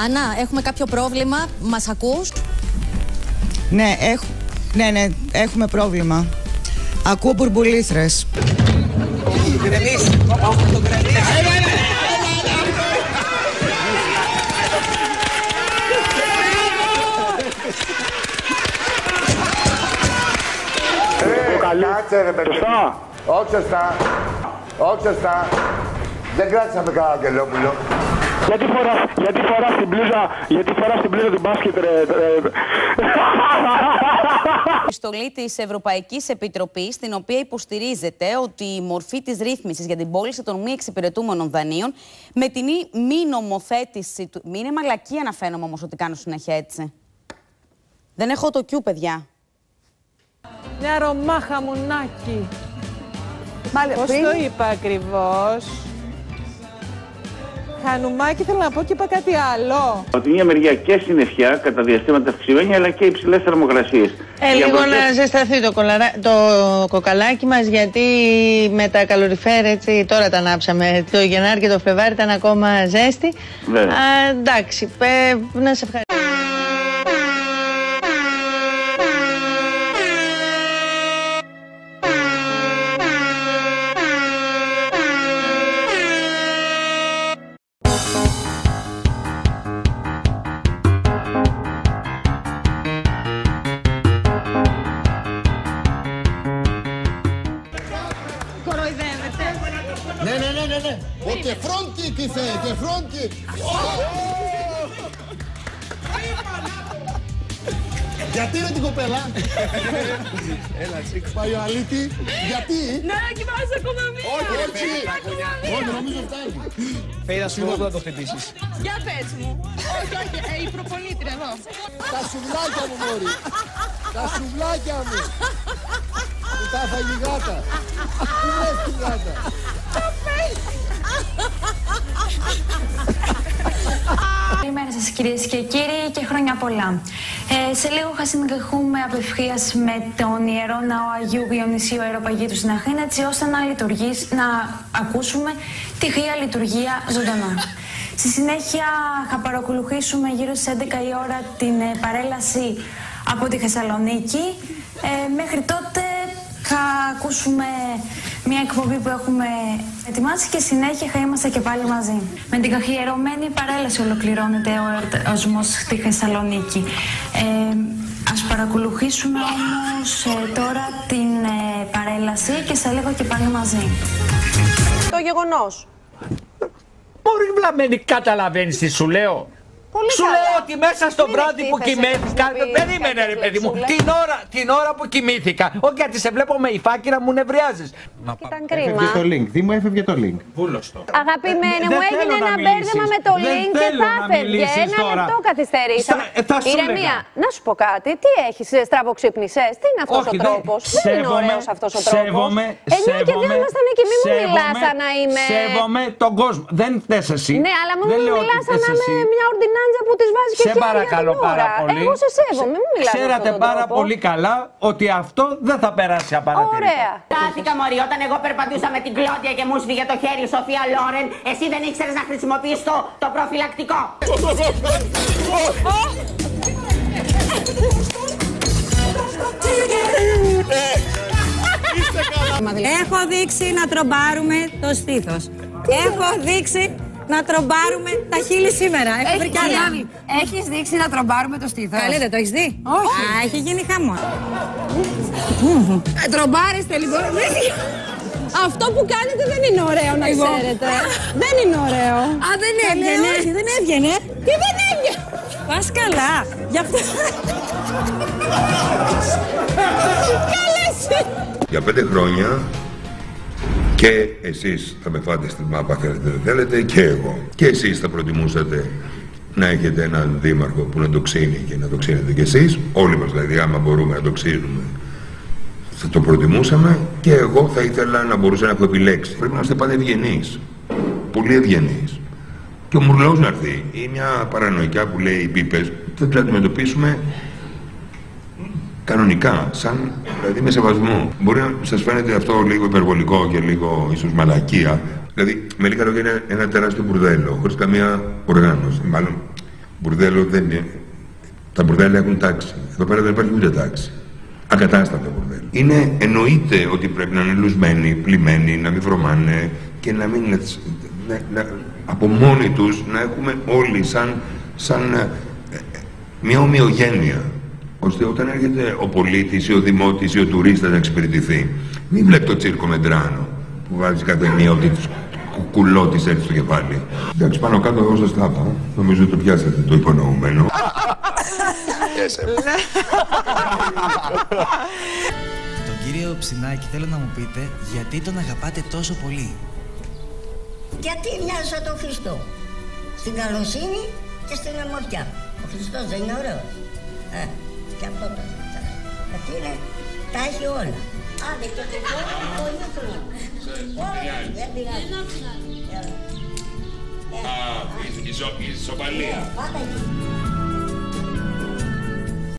Άννα, έχουμε κάποιο πρόβλημα, μας ακούς? Ναι, έχουμε πρόβλημα. Ακούω μπουρμπουλήθρες. Κάτσε ρε παιδί. Όχι σωστά. Όχι σωστά. Δεν κράτησαμε κανένα Αγγελόπουλο. Γιατί φοράς την πλούζα του μπάσκετ, ρε. Επιστολή της Ευρωπαϊκής Επιτροπής, στην οποία υποστηρίζεται ότι η μορφή της ρύθμισης για την πώληση των μη εξυπηρετούμενων δανείων με την μη νομοθέτηση του. Μην είναι μαλακία να φαίνομαι όμως ότι κάνω συνέχεια έτσι. Δεν έχω το Q, παιδιά. Μια Ρωμά χαμουνάκι. Πώς το είπα ακριβώς? Χανουμάκι, θέλω να πω και είπα κάτι άλλο. Από τη μία μεριά και συννεφιά κατά διαστήματα αυξημένη, αλλά και υψηλές θερμοκρασίες. Λίγο να ζεσταθεί το κοκαλάκι μας, γιατί με τα καλοριφέρ, έτσι, τώρα τα ανάψαμε. Το Γενάρη και το Φλεβάρι ήταν ακόμα ζέστη. Εντάξει, να σε ευχαριστώ. Ναι. Και front kick ήρθε, και front kick. Γιατί είναι την κοπέλα? Έλα, πάει ο αλήτη. Γιατί? Να κοιμάσαι ακόμα μία. Όχι, νομίζω φτάνει. Φέιδα σου λίγο που θα το χτυπήσεις. Για πες μου. Όχι, η προπονήτρια εδώ. Τα σουβλάκια μου, μωρή. Τα σουβλάκια μου. Που τα έφαγε η γάτα. Πού βρέθηκε η γάτα? Καλημέρα σας κυρίες και κύριοι και χρόνια πολλά. Σε λίγο θα συνδεχούμε απευθείας με τον Ιερό Ναό Αγίου Διονυσίου Αεροπαγήτου στην Αθήνα, έτσι ώστε να ακούσουμε τη Θεία Λειτουργία ζωντανά. Στη συνέχεια θα παρακολουθήσουμε γύρω στις 11 η ώρα την παρέλαση από τη Θεσσαλονίκη. Μέχρι τότε θα ακούσουμε μια εκπομπή που έχουμε ετοιμάσει και συνέχεια θα είμαστε και πάλι μαζί. Με την καθιερωμένη παρέλαση ολοκληρώνεται ο εορτασμός στη Θεσσαλονίκη. Ας παρακολουθήσουμε όμως τώρα την παρέλαση και σε λίγο και πάλι μαζί. Το γεγονός. Μπορεί βλαμμένη, καταλαβαίνεις τι σου λέω? Πολύ σου καλά. λέω ότι μέσα στο βράδυ που κοιμήθηκα. Περίμενε, ρε παιδί μου. Την ώρα που κοιμήθηκα. Όχι, γιατί σε βλέπω με υφάκυρα, μου νευριάζεις. Ήταν κρίμα. Το link. Τι μου έφευγε το link? Βούλωστο. Αγαπημένη μου, έγινε ένα μπέρδεμα με το link και θα έφευγε. Ένα λεπτό καθυστερήσαμε. Ηρεμία, να σου πω κάτι. Τι έχεις, στραβοξύπνησες? Τι είναι αυτός ο τρόπος? Δεν είναι ωραίος αυτός ο τρόπος. Εννοώ και δεν ήμασταν εκεί. Μη μου μιλάς σαν να είμαι. Σέβομαι τον κόσμο. Δεν θες εσύ. Ναι, αλλά μου μιλάς σαν να είμαι μια ορντινάντζα που της βάζει και χέρια. Σε παρακαλώ πάρα πολύ. Εγώ σε σέβομαι, μην μιλάς. Ξέρατε πάρα πολύ καλά ότι αυτό δεν θα περάσει απαρατήρητα. Ωραία. Στάθηκα, μωρή, όταν εγώ περπατούσα με την Κλόντια και μου σφίγε το χέρι η Σοφία Λόρεν, εσύ δεν ήξερες να χρησιμοποιείς το προφυλακτικό. Έχω δείξει να τρομπάρουμε το στήθος. Έχω δείξει να τρομπάρουμε τα χείλη σήμερα. Έχεις δείξει να τρομπάρουμε το στήθος? Καλή, δεν το έχεις δει? Όχι. Α, έχει γίνει χαμό. Τρομπάριστε λοιπόν. Αυτό που κάνετε δεν είναι ωραίο, να ξέρετε. Δεν είναι ωραίο. Α, δεν έβγαινε. Όχι, δεν έβγαινε. Τι δεν έβγαινε? Πας καλά. Γι' αυτό. Καλέσει. Για 5 χρόνια και εσείς θα με φάτε στην μάπα, θέλετε δεν θέλετε, και εγώ. Και εσείς θα προτιμούσατε να έχετε έναν δήμαρχο που να το ξύνει και να το ξύνετε κι εσείς. Όλοι μας δηλαδή, άμα μπορούμε να το ξύνουμε, θα το προτιμούσαμε, και εγώ θα ήθελα να μπορούσα να έχω επιλέξει. Πρέπει να είστε πάντα ευγενείς. Πολύ ευγενείς. Και ο μουρλός να έρθει ή μια παρανοϊκά που λέει οι πίπες, θα την αντιμετωπίσουμε κανονικά, σαν, δηλαδή με σεβασμό. Μπορεί να σας φαίνεται αυτό λίγο υπερβολικό και λίγο ίσως μαλακία. Δηλαδή, με λίγα λόγια είναι ένα τεράστιο μπουρδέλο, χωρίς καμία οργάνωση. Μάλλον, Μπουρδέλο δεν είναι. Τα μπουρδέλα έχουν τάξη. Εδώ πέρα δεν υπάρχει ούτε τάξη. Ακατάστατα μπουρδέλα. Εννοείται ότι πρέπει να είναι λουσμένοι, πλημμένοι, να μην βρωμάνε και να μην. Από μόνοι τους να έχουμε όλοι σαν μια ομοιογένεια. Ώστε όταν έρχεται ο πολίτης ή ο δημότης ή ο τουρίστας να εξυπηρετηθεί, μην βλέπει το τσίρκο Μεντράνο που βάζει κάθε μία ότι κουκουλό της έρθει στο κεφάλι. Εντάξει, πάνω κάτω εγώ σας τα είπα. Νομίζω ότι το πιάσατε το υπονοούμενο. Τον κύριο Ψινάκη θέλω να μου πείτε γιατί τον αγαπάτε τόσο πολύ. Γιατί μοιάζει σαν τον Χριστό. Στην καλοσύνη και στην αμορφιά. Ο Χριστός δεν είναι ωραίος. Και αυτό το θέλω. Γιατί είναι, τα έχει όλα. Άντε και το πολύ χρόνο. Δεν πειράζει. Η ισοπαλία.